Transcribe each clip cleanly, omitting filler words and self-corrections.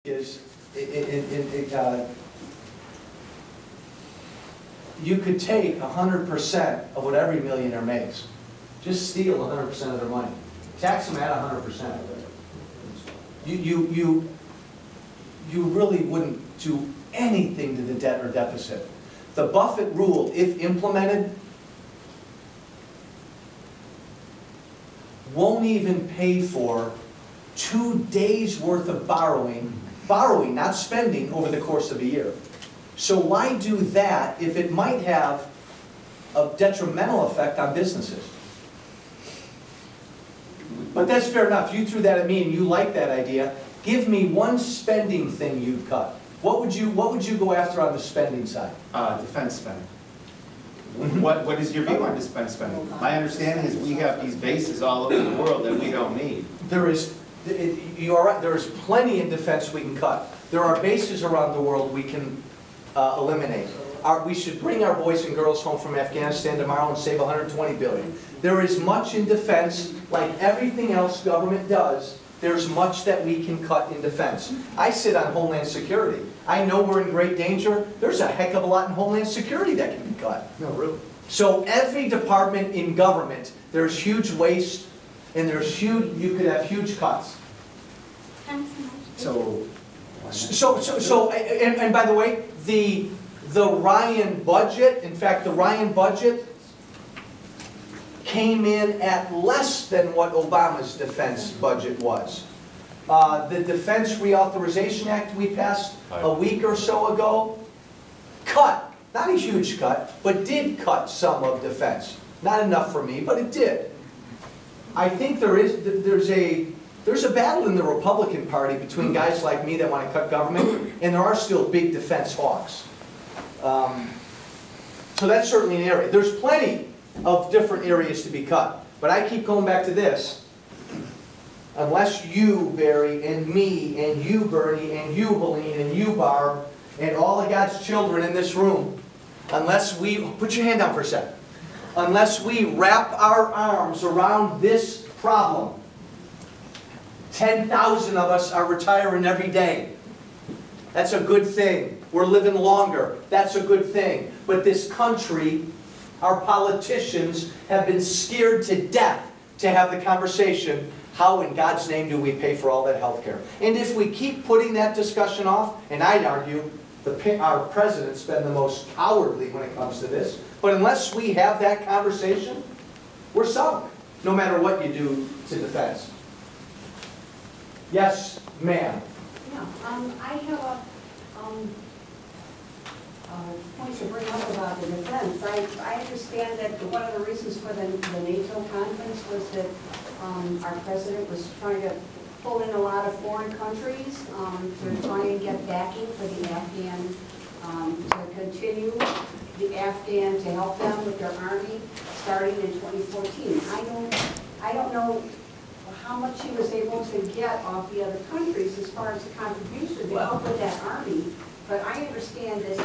is you could take 100% of what every millionaire makes. Just steal 100% of their money. Tax them at 100%. You really wouldn't do anything to the debt or deficit. The Buffett rule, if implemented, won't even pay for 2 days worth of borrowing, not spending, over the course of a year. So why do that if it might have a detrimental effect on businesses? But that's fair enough. You threw that at me and you like that idea. Give me one spending thing you'd cut. What would you go after on the spending side? Defense spending. What is your view on defense spending? My understanding is we have these bases all over the world that we don't need. You are right, there is plenty in defense we can cut. There are bases around the world we can eliminate. We should bring our boys and girls home from Afghanistan tomorrow and save $120 billion. There is much in defense, like everything else government does. There's much that we can cut in defense. I sit on Homeland Security. I know we're in great danger. There's a heck of a lot in Homeland Security that can be cut. No, really. So every department in government, there's huge waste, and you could have huge cuts. And by the way, the Ryan budget, in fact, the Ryan budget came in at less than what Obama's defense budget was. The Defense Reauthorization Act we passed a week or so ago cut, not a huge cut, but did cut some of defense. Not enough for me, but it did. I think there's a battle in the Republican Party between guys like me that want to cut government, and there are still big defense hawks. So that's certainly an area. There's plenty of different areas to be cut. But I keep going back to this. Unless you, Barry, and me, and you, Bernie, and you, Helene, and you, Barb, and all of God's children in this room, unless we, put your hand down for a second, unless we wrap our arms around this problem, 10,000 of us are retiring every day. That's a good thing. We're living longer. That's a good thing. But this country, our politicians, have been scared to death to have the conversation, how in God's name do we pay for all that health care? And if we keep putting that discussion off, and I'd argue our president's been the most cowardly when it comes to this, but unless we have that conversation, we're sunk, no matter what you do to defense. Yes, ma'am. Yeah, I have a point to bring up about the defense. I understand that one of the reasons for the NATO conference was that our president was trying to pull in a lot of foreign countries to try and get backing for the Afghan, to continue the Afghan, to help them with their army starting in 2014. I don't know how much he was able to get off the other countries as far as the contribution to help with that army, but I understand that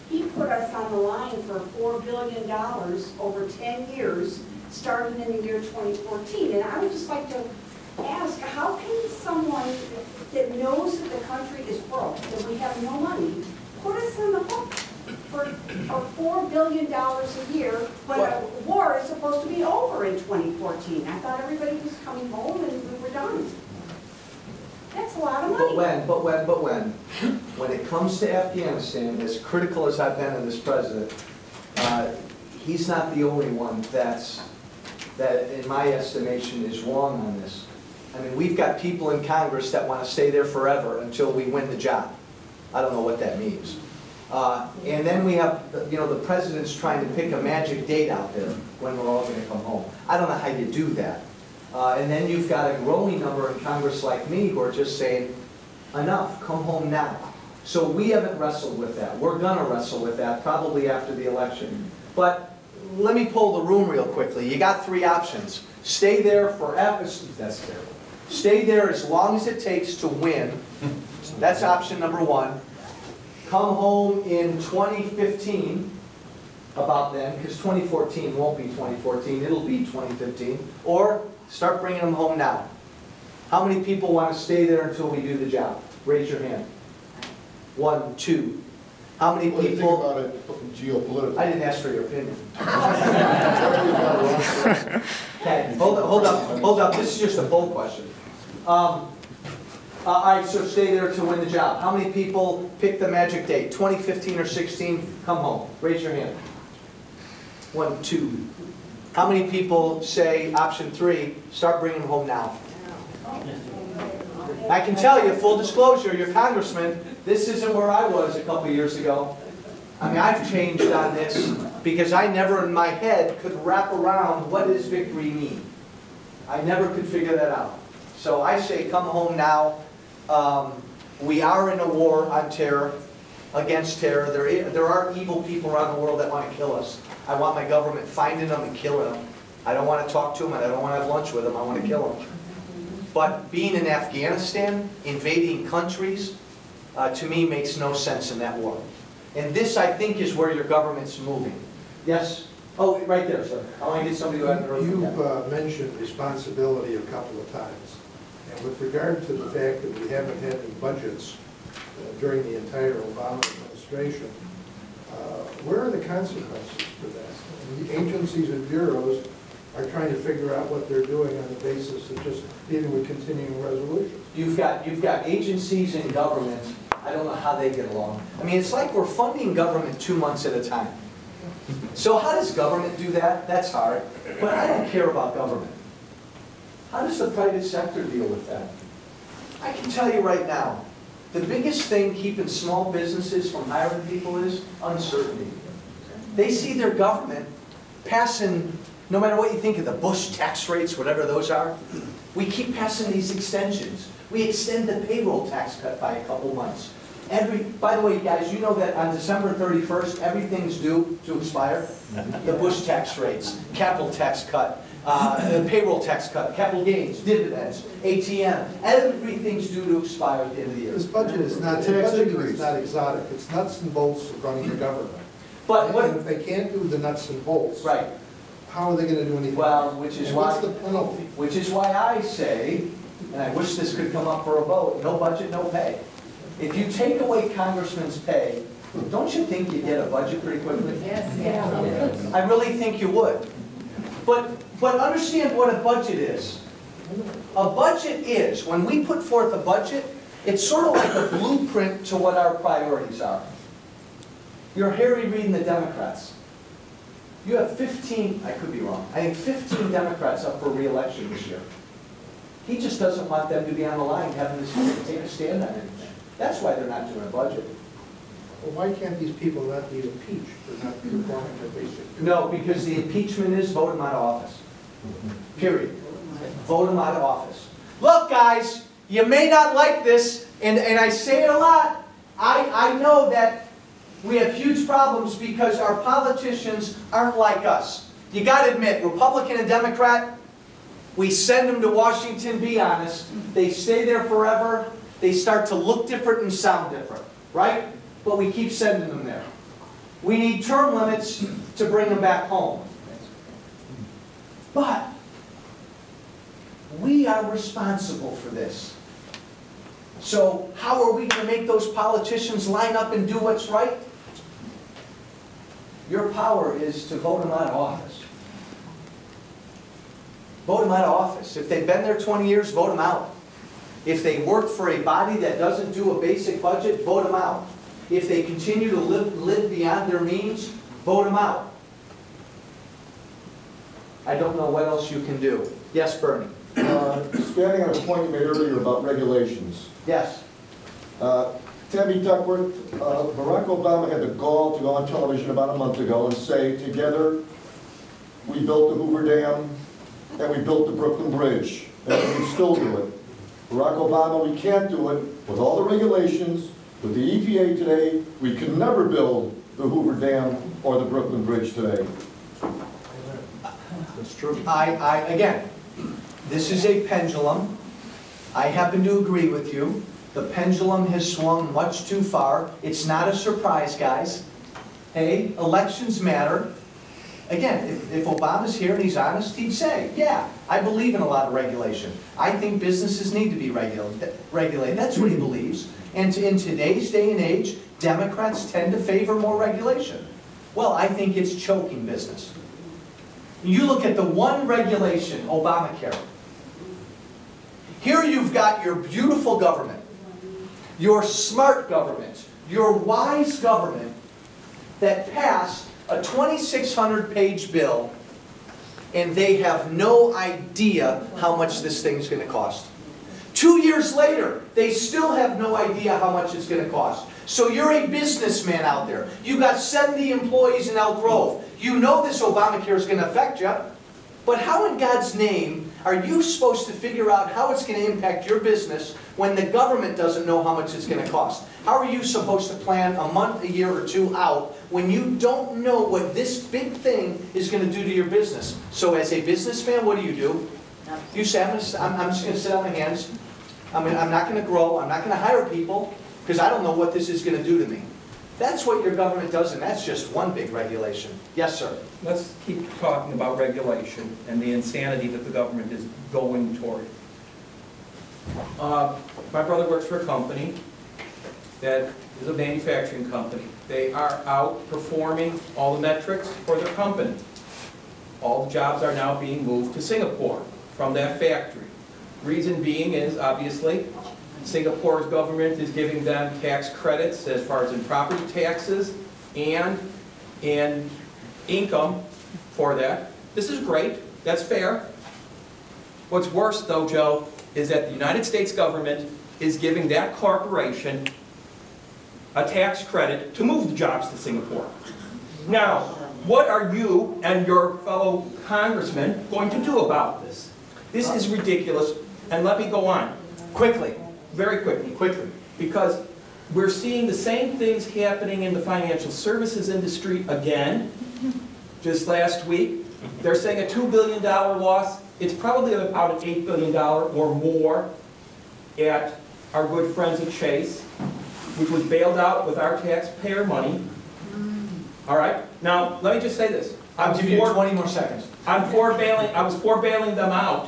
he put us on the line for $4 billion over 10 years, starting in the year 2014. And I would just like to ask, how can someone that knows that the country is broke, that we have no money, put us on the hook for $4 billion a year when a war is supposed to be over in 2014? I thought everybody was coming home and we were done. That's a lot of money. When it comes to Afghanistan, as critical as I've been of this president, he's not the only one that, in my estimation, is wrong on this. I mean, we've got people in Congress that want to stay there forever until we win the job. I don't know what that means. And then we have, the president's trying to pick a magic date out there when we're all going to come home. I don't know how you do that. And then you've got a growing number in Congress like me who are just saying, enough, come home now. So we haven't wrestled with that. We're going to wrestle with that probably after the election. But let me poll the room real quickly. You got 3 options. Stay there forever. That's terrible. Stay there as long as it takes to win. That's option number 1. Come home in 2015, about then, because 2014 won't be 2014, it'll be 2015. Or start bringing them home now. How many people want to stay there until we do the job? Raise your hand. 1, 2. How many What do you think people? about it geopolitically? I didn't ask for your opinion. Okay, hold up. This is just a poll question. All right, so stay there to win the job. How many people pick the magic date, 2015 or 16? Come home. Raise your hand. 1, 2. How many people say option 3, start bringing them home now? I can tell you, full disclosure, your congressman, this isn't where I was a couple years ago. I mean, I've changed on this because I never in my head could wrap around what does victory mean. I never could figure that out. So I say come home now. We are in a war on terror, against terror. There are evil people around the world that want to kill us. I want my government finding them and killing them. I don't want to talk to them and I don't want to have lunch with them. I want to kill them. But being in Afghanistan, invading countries, to me makes no sense in that war. And this, I think, is where your government's moving. Yes? Oh, right there, sir. I want to get somebody who hasn't heard from You've that. mentioned responsibility a couple of times. And with regard to the fact that we haven't had any budgets during the entire Obama administration, where are the consequences for that? And the agencies and bureaus are trying to figure out what they're doing on the basis of just dealing with continuing resolutions. You've got agencies in government, I don't know how they get along. I mean, it's like we're funding government 2 months at a time. So how does government do that? That's hard. But I don't care about government. How does the private sector deal with that? I can tell you right now, the biggest thing keeping small businesses from hiring people is uncertainty. They see their government passing, no matter what you think of the Bush tax rates, whatever those are, we keep passing these extensions. We extend the payroll tax cut by a couple months. By the way, guys, you know that on December 31st, everything's due to expire? The Bush tax rates, capital tax cut, the payroll tax cut, capital gains, dividends, ATM, everything's due to expire at the end of the year. This budget is not, exotic. It's nuts and bolts of running the government. And if they can't do the nuts and bolts, right? How are they going to do anything? Well, which is why, what's the penalty? Which is why I say, and I wish this could come up for a vote, no budget, no pay. If you take away congressmen's pay, don't you think you get a budget pretty quickly? Yes, yeah. I really think you would. But understand what a budget is. A budget is, when we put forth a budget, it's sort of like a blueprint to what our priorities are. You're Harry Reid and the Democrats. You have 15, I could be wrong, I think 15 Democrats up for re-election this year. He just doesn't want them to be on the line having to take a stand on anything. That's why they're not doing a budget. Well, why can't these people not be impeached for not performing their basic? No, because the impeachment is vote them out of office. Period. Vote them out of office. Look, guys, you may not like this, and I say it a lot. I know that we have huge problems because our politicians aren't like us. You got to admit, Republican and Democrat, we send them to Washington, be honest. They stay there forever. They start to look different and sound different, right? But we keep sending them there. We need term limits to bring them back home. But we are responsible for this. So how are we going to make those politicians line up and do what's right? Your power is to vote them out of office. Vote them out of office. If they've been there 20 years, vote them out. If they work for a body that doesn't do a basic budget, vote them out. If they continue to live beyond their means, vote them out. I don't know what else you can do. Yes, Bernie? Expanding on a point you made earlier about regulations. Yes. Tammy Duckworth, Barack Obama had the gall to go on television about a month ago and say, together, we built the Hoover Dam and we built the Brooklyn Bridge, and we still do it. Barack Obama, we can't do it with all the regulations. With the EPA today, we can never build the Hoover Dam or the Brooklyn Bridge today. That's true. Again, this is a pendulum. I happen to agree with you. The pendulum has swung much too far. It's not a surprise, guys. Hey, elections matter. Again, if Obama's here and he's honest, he'd say, yeah, I believe in a lot of regulation. I think businesses need to be regulated. That's what he believes. And in today's day and age, Democrats tend to favor more regulation. Well, I think it's choking business. You look at the one regulation, Obamacare. Here you've got your beautiful government, your smart government, your wise government that passed a 2,600-page bill, and they have no idea how much this thing's going to cost. 2 years later, they still have no idea how much it's going to cost. So you're a businessman out there. You've got 70 employees in Elk Grove. You know this Obamacare is going to affect you. But how in God's name are you supposed to figure out how it's going to impact your business when the government doesn't know how much it's going to cost? How are you supposed to plan a month, a year, or two out when you don't know what this big thing is going to do to your business? So as a businessman, what do? You say, I'm just going to sit on my hands. I'm not going to grow. I'm not going to hire people because I don't know what this is going to do to me. That's what your government does, and that's just one big regulation. Yes, sir. Let's keep talking about regulation and the insanity that the government is going toward. My brother works for a company that is a manufacturing company. They are outperforming all the metrics for their company. All the jobs are now being moved to Singapore from that factory. Reason being is, obviously, Singapore's government is giving them tax credits as far as in property taxes and in income for that. This is great. That's fair. What's worse, though, Joe, is that the United States government is giving that corporation a tax credit to move the jobs to Singapore. Now, what are you and your fellow congressmen going to do about this? This is ridiculous, and let me go on. Quickly. Very quickly, because we're seeing the same things happening in the financial services industry again. Just last week, they're saying a $2 billion loss. It's probably about an $8 billion or more at our good friends at Chase, which was bailed out with our taxpayer money. All right? Now, let me just say this. I'll give you 20 more seconds. I was for bailing them out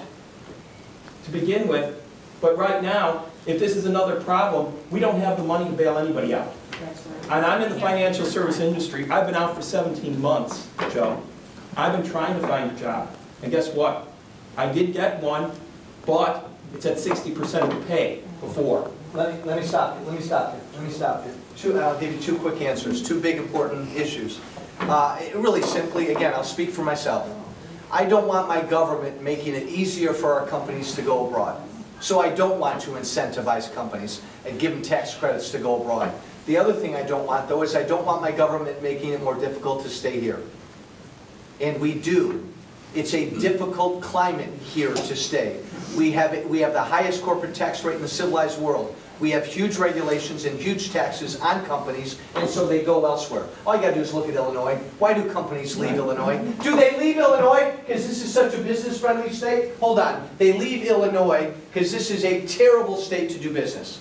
to begin with, but right now, if this is another problem, we don't have the money to bail anybody out. That's right. And I'm in the financial service industry. I've been out for 17 months, Joe. I've been trying to find a job. And guess what? I did get one, but it's at 60% of the pay before. Let me stop you. I'll give you two quick answers, two big important issues. Really simply, again, I'll speak for myself. I don't want my government making it easier for our companies to go abroad. So I don't want to incentivize companies and give them tax credits to go abroad. The other thing I don't want, though, is I don't want my government making it more difficult to stay here. And we do. It's a difficult climate here to stay. We have the highest corporate tax rate in the civilized world. We have huge regulations and huge taxes on companies, and so they go elsewhere. All you got to do is look at Illinois. Why do companies leave Illinois? Do they leave Illinois because this is such a business-friendly state? Hold on. They leave Illinois because this is a terrible state to do business.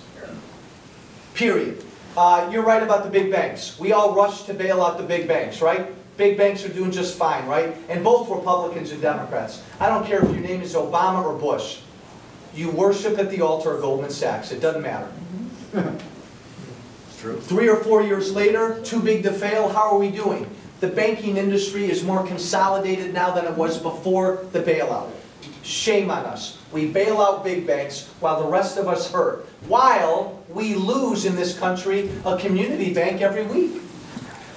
Period. You're right about the big banks. We all rush to bail out the big banks, right? Big banks are doing just fine, right? And both Republicans and Democrats. I don't care if your name is Obama or Bush. You worship at the altar of Goldman Sachs. It doesn't matter. It's true. 3 or 4 years later, too big to fail, how are we doing? The banking industry is more consolidated now than it was before the bailout. Shame on us. We bail out big banks while the rest of us hurt. While we lose in this country a community bank every week.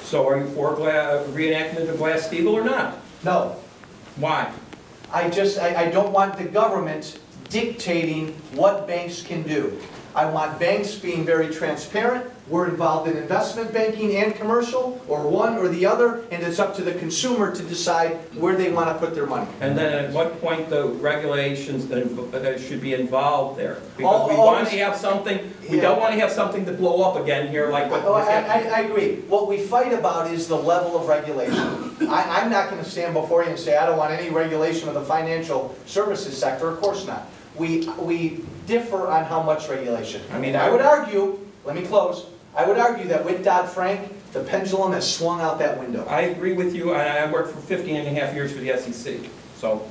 So are you for reenactment of Glass-Steagall or not? No. Why? I don't want the government dictating what banks can do. I want banks being very transparent. We're involved in investment banking and commercial, or one or the other, and it's up to the consumer to decide where they want to put their money. And then at what point the regulations that should be involved there? Because we want to have something, we don't want to have something to blow up again here like what I agree. What we fight about is the level of regulation. I'm not going to stand before you and say I don't want any regulation of the financial services sector. Of course not. We differ on how much regulation. I mean, I would argue, let me close, I would argue that with Dodd-Frank, the pendulum has swung out that window. I agree with you, and I worked for 15 and a half years for the SEC. So